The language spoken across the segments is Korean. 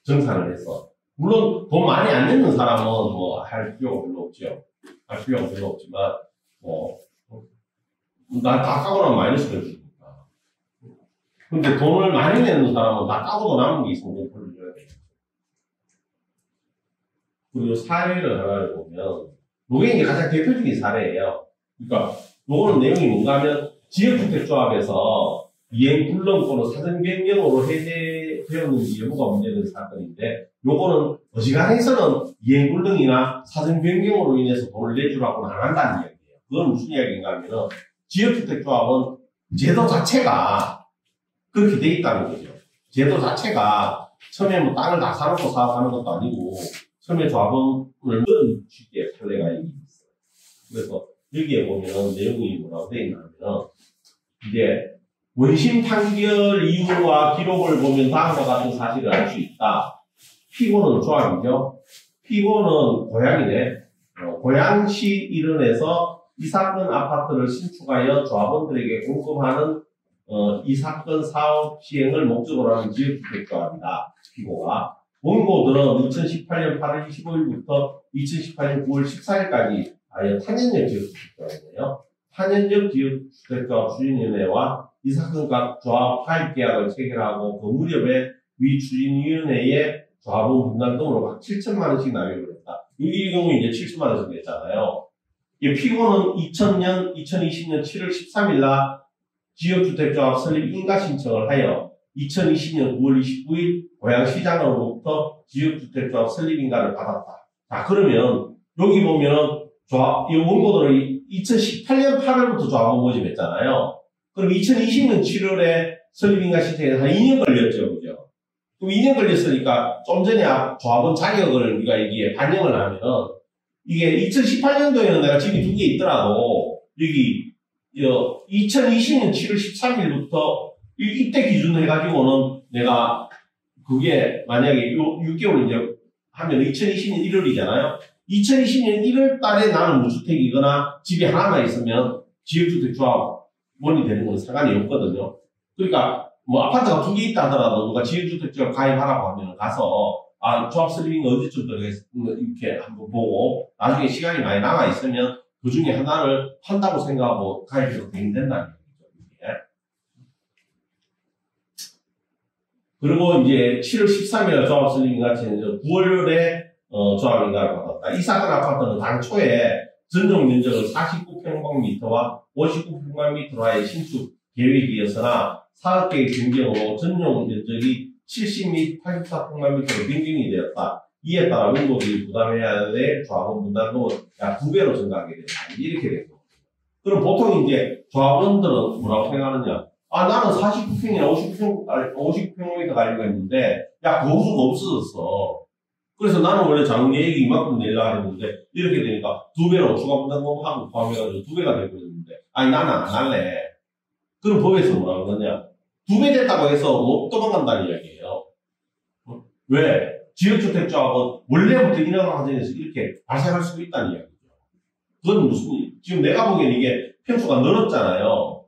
정산을 해서. 물론 돈 많이 안 내는 사람은 뭐 할 필요가 별로 없죠. 할 필요가 별로 없지만 나 다 까고 나면 마이너스를 주니까. 근데 돈을 많이 내는 사람은 다 까고도 남은 게 있으면 그걸 벌려줘야 돼요. 그리고 사례를 하나를 보면 이게 이제 가장 대표적인 사례예요. 그러니까 요거는 내용이 뭔가 하면 지역주택조합에서 이행 불능권을 사전 변경으로 해제되었는지 여부가 문제되는 사건인데, 요거는 어지간해서는 이행 불능이나 사전 변경으로 인해서 돈을 내주라고는 안 한다는 이야기예요. 그건 무슨 이야기인가 하면은 지역주택조합은 제도 자체가 그렇게 돼 있다는 거죠. 제도 자체가 처음에 뭐 땅을 다 사놓고 사업하는 것도 아니고 처음에 조합원을 넣은 취지의 판례가 있어요. 그래서 여기에 보면 내용이 뭐라고 되어 있냐면 이제 원심 판결 이유와 기록을 보면 다음과 같은 사실을 알 수 있다. 피고는 조합이죠. 피고는 고양이네. 고양시 일원에서 이 사건 아파트를 신축하여 조합원들에게 공급하는 이 사건 사업 시행을 목적으로 하는 지역주택조합이다. 피고가. 원고들은 2018년 8월 25일부터 2018년 9월 14일까지 아예 탄현역 지역주택조합이네요. 탄현역 지역주택조합 추진위원회와 이 사건과 조합 가입 계약을 체결하고 그 무렵에 위 추진위원회에 조합원 분담 등으로 각 7천만 원씩 납입을 했다. 이 경우에 이제 7천만 원씩 냈잖아요. 피고는 2020년 7월 13일 날 지역주택조합 설립 인가 신청을 하여 2020년 9월 29일 고양시장으로부터 지역주택조합 설립 인가를 받았다. 자, 그러면 여기 보면은 이 원고들은 2018년 8월부터 조합원 모집했잖아요. 그럼 2020년 7월에 설립인가 신청해서 한 2년 걸렸죠, 그죠? 그럼 2년 걸렸으니까 좀 전에 조합원 자격을 우리가 여기에 반영을 하면 이게 2018년도에는 내가 집이 2개 있더라도 여기 2020년 7월 13일부터 이때 기준으로 해가지고는 내가 그게 만약에 6개월 이제 하면 2020년 1월이잖아요. 2020년 1월 달에 나는 무주택이거나 집이 하나만 있으면 지역주택조합원이 되는 건 상관이 없거든요. 그러니까 뭐 아파트가 2개 있다 하더라도 누가 지역주택조합 가입하라고 하면 가서 조합 설립인가 언제쯤 이렇게 한번 보고 나중에 시간이 많이 남아 있으면 그 중에 하나를 판다고 생각하고 가입해도 된다는 얘기죠. 그리고 이제 7월 13일 조합 설립인가 9월에 조합인가를 받았다. 이 사건 아파트는 당초에 전용 면적을 49평방미터와 59평방미터와의 신축 계획이었으나 사업계획 변경으로 전용 면적이 70 및 84평방미터로 변경이 되었다. 이에 따라 원고들이 부담해야 될 조합원 분담금은 약 2배로 증가하게 된다. 이렇게 된 겁니다. 그럼 보통 이제 조합원들은 뭐라고 생각하느냐? 나는 49평이나 59평미터 가지고 있는데, 거수가 없어졌어. 그래서 나는 원래 장계획이 이만큼 내려고 했는데, 이렇게 되니까 2배로 추가 분담금하고 포함해가지고 2배가 되버렸는데, 나는 안 할래. 그럼 법에서 뭐라고 하느냐? 2배 됐다고 해서 못 도망간다는 이야기예요. 왜? 지역주택조합은 원래부터 인허가 과정에서 이렇게 발생할 수도 있다는 이야기죠. 그건 지금 내가 보기엔 이게 평수가 늘었잖아요.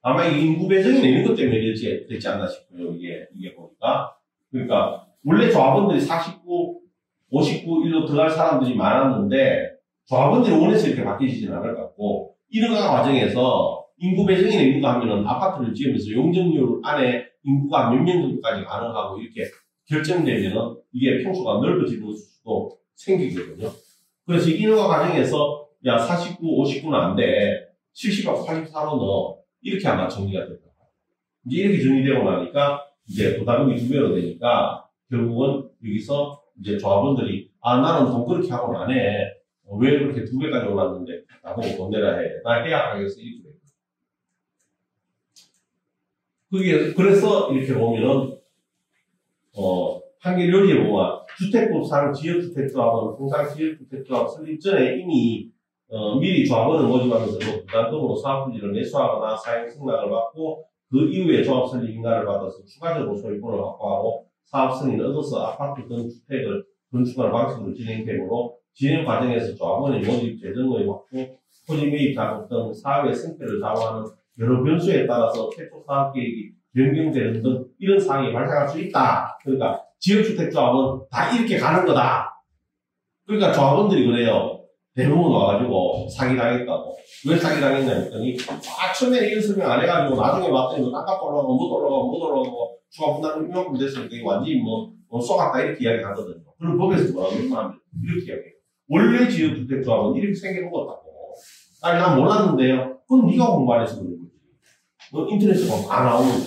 아마 이게 인구 배정이나 이런 것 때문에 이렇게 됐지 않나 싶어요. 이게 보니까. 그러니까, 원래 조합원들이 49, 59, 일로 들어갈 사람들이 많았는데, 조합원들이 원해서 이렇게 바뀌지는 않을 것 같고, 인허가 과정에서 인구 배정이나 이런 거 하면은 아파트를 지으면서 용적률 안에 인구가 몇 명 정도까지 가능하고 이렇게 결정되면은 이게 평수가 넓어지는 수도 생기거든요. 그래서 인허가 과정에서 49, 59는 안 돼. 70하고 84로 넣어. 이렇게 아마 정리가 됐다. 이제 이렇게 정리되고 나니까 이제 부담금이 2배로 되니까 결국은 여기서 이제 조합원들이 나는 돈 그렇게 하고는 안 해. 왜 그렇게 2배까지 올랐는데 나보고 돈 내라 해. 나 해야 하겠어. 이렇게 돼요. 그래서 이렇게 보면은 판결 여기에 보면 주택법상 지역주택조합은 통상 지역주택조합 설립 전에 이미 미리 조합원을 모집하면서 부담금으로 사업부지를 매수하거나 사용 승낙을 받고 그 이후에 조합 설립 인가를 받아서 추가적으로 소유권을 확보하고 사업 승인을 얻어서 아파트 등 주택을 건축하는 방식으로 진행되므로 진행 과정에서 조합원의 모집, 재정의 확보, 토지 매입 작업 등 사업의 승패를 좌우하는 여러 변수에 따라서 최초 사업 계획이 변경되는 등 이런 사항이 발생할 수 있다. 그러니까 지역주택조합은 다 이렇게 가는 거다. 그러니까 조합원들이 그래요. 대부분 와가지고 사기당했다고. 왜 사기당했냐 했더니, 처음에 이런 설명 안 해가지고 나중에 왔더니 땅값 올라가고 못 올라가고 추가 분담금 이만큼 됐으니까 이거 완전히 쏘갔다 이렇게 이야기 하거든요. 그럼 법에서 뭐라고 하면 이렇게 이야기해요. 원래 지역주택조합은 이렇게 생겨먹었다고. 아니, 난 몰랐는데요. 그럼 네가 공부 안 해서 그런 거지. 인터넷에 보면 다 나오는 거고.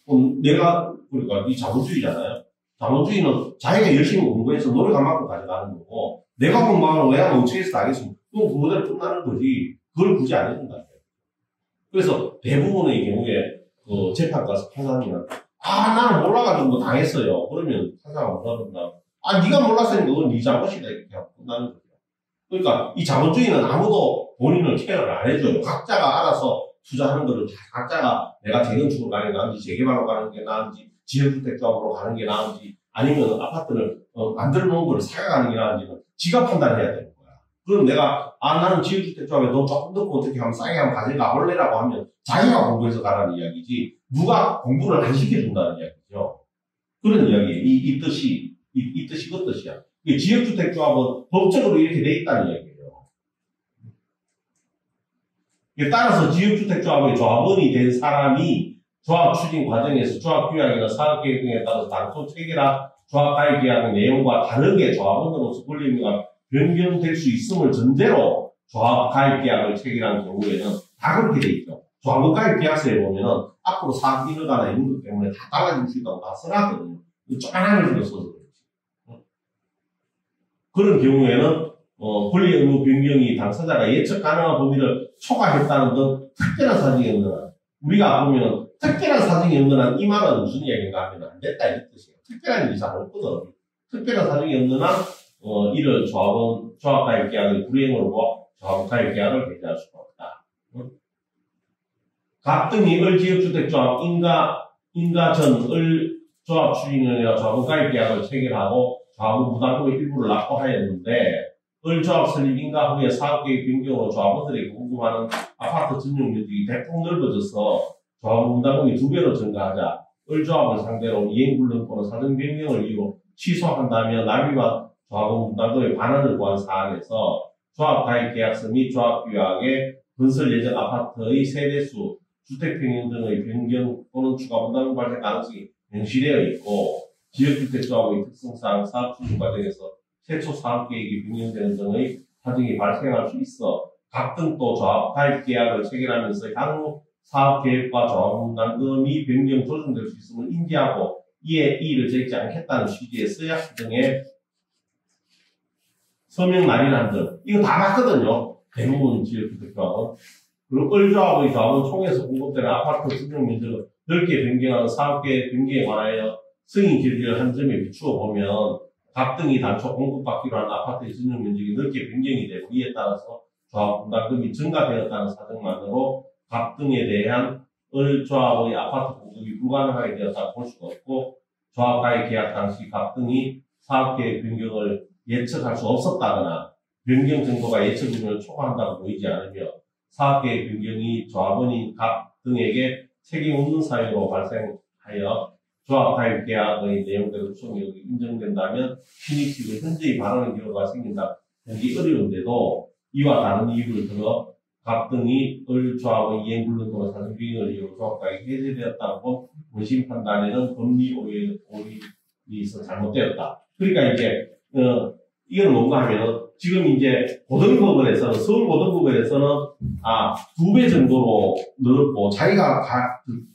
그럼 내가, 그러니까 이 자본주의잖아요. 자본주의는 자기가 열심히 공부해서 노력 안 받고 가져가는 거고, 내가 공부하면 내가 멍청해서 다 하겠으면, 그럼 그거대로 끝나는 거지. 그걸 굳이 안 해준다. 그래서 대부분의 경우에, 재판 가서 판사님은, 나는 몰라가지고 뭐 당했어요. 그러면 판사가 뭐라 그러나, 네가 몰랐으니까 그건 네 잘못이다. 이렇게 하고 끝나는 거죠. 그러니까 이 자본주의는 아무도 본인을 케어를 안 해줘요. 각자가 알아서 투자하는 거를 각자가 내가 재건축으로 가는 게 나은지, 재개발로 가는 게 나은지, 지역주택조합으로 가는 게 나은지, 아니면 아파트를 만들어 놓은 걸 사가가는 게 나은지는 지가 판단해야 되는 거야. 그럼 내가 나는 지역주택조합에 너 조금 넣고 어떻게 하면 싸게 한번 가져가 볼래라고 하면 자기가 공부해서 가라는 이야기지 누가 공부를 안 시켜준다는 이야기죠. 그런 이야기예요. 이 뜻이 그 뜻이야. 지역주택조합은 법적으로 이렇게 돼 있다는 이야기예요. 따라서 지역주택조합의 조합원이 된 사람이 조합 추진 과정에서 조합 규약이나 사업계획 등에 따라서 당초 체계나 조합 가입 계약의 내용과 다르게 조합원으로서 권리가 변경될 수 있음을 전제로 조합 가입 계약을 체결한 경우에는 다 그렇게 돼 있죠. 조합원 가입 계약서에 보면은 앞으로 사업 인허가나 이런 것 때문에 다 달라질 수 있다고 다 써놨거든요. 쪼만한 걸 써서 그렇지. 그런 경우에는 권리 의무 변경이 당사자가 예측 가능한 범위를 초과했다는 등 특별한 사정이 없는 한 우리가 보면 특별한 사정이 없는 한 이 말은 무슨 이야기인가 하면 안 됐다 이런 뜻이에요. 특별한 일이 잘 없거든. 특별한 사정이 없는 한 이를 조합 가입 계약의 불이행으로 보아 조합 가입 계약을 배제할 수가 없다. 각등이 을지역주택조합 인가전 을조합 추진위원회와 조합 가입 계약을 체결하고 조합원 부담금의 일부를 납부하였는데 을조합 설립 인가 후에 사업계획 변경으로 조합원들에게 공급하는 아파트 전용 면적이 대폭 넓어져서 조합원 부담금이 2배로 증가하자 을조합을 상대로 이행불능 또는 사정 변경을 이유로 취소한다며 납입한 조합원 부담금의 반환을 구한 사안에서 조합 가입 계약서 및 조합 규약에 건설 예정 아파트의 세대수, 주택 평형 등의 변경 또는 추가 부담금 발생 가능성이 명시되어 있고 지역주택조합의 특성상 사업 추진 과정에서 최초 사업계획이 변경되는 등의 사정이 발생할 수 있어 각등 또 조합 가입 계약을 체결하면서 향후 사업계획과 조합분담금이 변경 조정될 수 있음을 인지하고 이에 이의를 제기하지 않겠다는 취지의 서약 등의 서명 날인한 등 이거 다 맞거든요. 대부분 지역주택조합은. 그리고 을조합의 조합은 총에서 공급되는 아파트 수용 면적을 넓게 변경하는 사업계획 변경에 관하여 승인 결의를 한 점에 비추어 보면 각등이 단초 공급받기로 한 아파트의 전용 면적이 넓게 변경이 되고 이에 따라서 조합 분담금이 증가되었다는 사정만으로 각등에 대한 을조합의 아파트 공급이 불가능하게 되었다고 볼 수가 없고 조합 가입 계약 당시 각등이 사업계획 변경을 예측할 수 없었다거나 변경 정도가 예측 기준을 초과한다고 보이지 않으며 사업계획 변경이 조합원인 각등에게 책임 없는 사유로 발생하여 조합 가입 계약의 내용대로 구성력이 인정된다면 신입식의 현재의 발언의 경우가 생긴다. 보기 어려운데도 이와 다른 이유를 들어 각등이 을조합의 이행불능 또는 사정변경을 이유로 조합가입이 해제되었다고 원심 판단에는 법리 오해이 있어 잘못되었다. 그러니까 이제 이건 뭔가 하면 지금 이제 고등법원에서는 서울고등법원에서는 2배 정도로 늘었고 자기가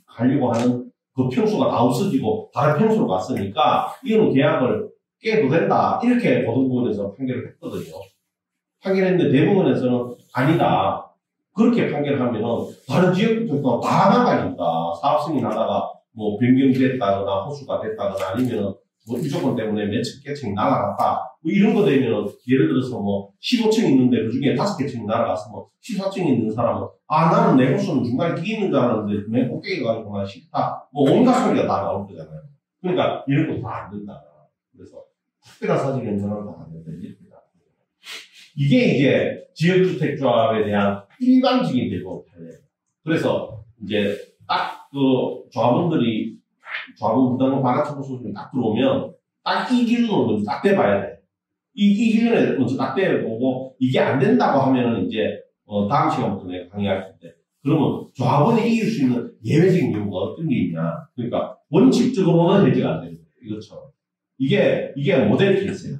가려고 하는 그 평수가 다 없어지고 다른 평수로 갔으니까 이거는 계약을 깨도 된다 이렇게 고등법원에서 판결을 했거든요. 판결했는데 대법원에서는 아니다. 그렇게 판결하면은 다른 지역들도 다 망가진다. 사업 승인하다가 뭐 변경됐다거나 호수가 됐다거나 아니면은 뭐 이 조건 때문에 몇 개층이 날아갔다. 뭐 이런 거 되면은 예를 들어서 뭐 15층 있는데 그 중에 5개층이 날아가서 뭐 14층 있는 사람은 나는 내 호수는 중간에 끼 있는 줄 알았는데 맨 꼭대기 가지고 난 싫다. 뭐 온갖 소리가 다 나올 거잖아요. 그러니까 이런 거 다 안 된다. 그래서 특별한 사정 연장은 다 안 된다. 이게 이제 지역주택조합에 대한 일반적인 대법 판례예요. 그래서 이제 딱 그 조합원들이 조합원 부담금 과다처분 소송이 딱 들어오면 딱 이 기준으로 먼저 딱 떼봐야 돼. 이 기준에 먼저 딱 떼보고 이게 안 된다고 하면은 이제 다음 시간부터 내가 강의할 텐데 그러면 조합원이 이길 수 있는 예외적인 경우가 어떤 게 있냐. 그러니까 원칙적으로는 해제가 안 되는 거예요. 이것처럼. 이게 모델 케이스예요.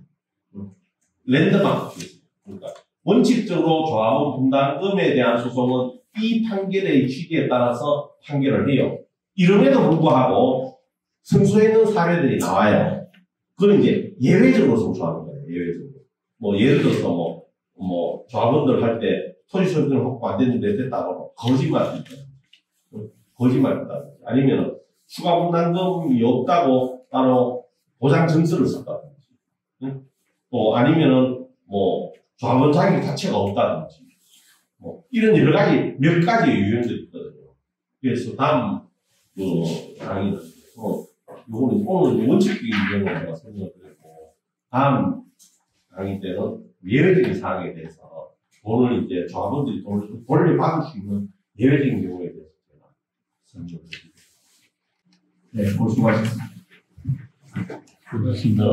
랜드마크 케이스. 그러니까 원칙적으로 조합원 분담금에 대한 소송은 이 판결의 취지에 따라서 판결을 해요. 이름에도 불구하고 승소해 있는 사례들이 나와요. 그건 이제 예외적으로 승소하는 거예요. 예외적으로. 뭐 예를 들어서 뭐 조합원들 할 때 토지 소유권 확보 안 됐는데 됐다고 거짓말입니다. 거짓말입니다. 아니면 추가 분담금이 없다고 따로 보장 증서를 썼다든지. 아니면은 뭐 조합원 자격 자체가 없다든지. 뭐 이런 여러 가지 몇 가지의 유형들이 있거든요. 그래서 다음 강의는 요거는 오늘 원칙적인 유형으로 제가 설명을 드렸고 다음 강의 때는 예외적인 사항에 대해서 돈을 이제 조합원들이 돈을 돌려받을 수 있는 예외적인 경우에 대해서 제가 설명을 드립니다. 네, 오늘 수고하셨습니다. 고맙습니다.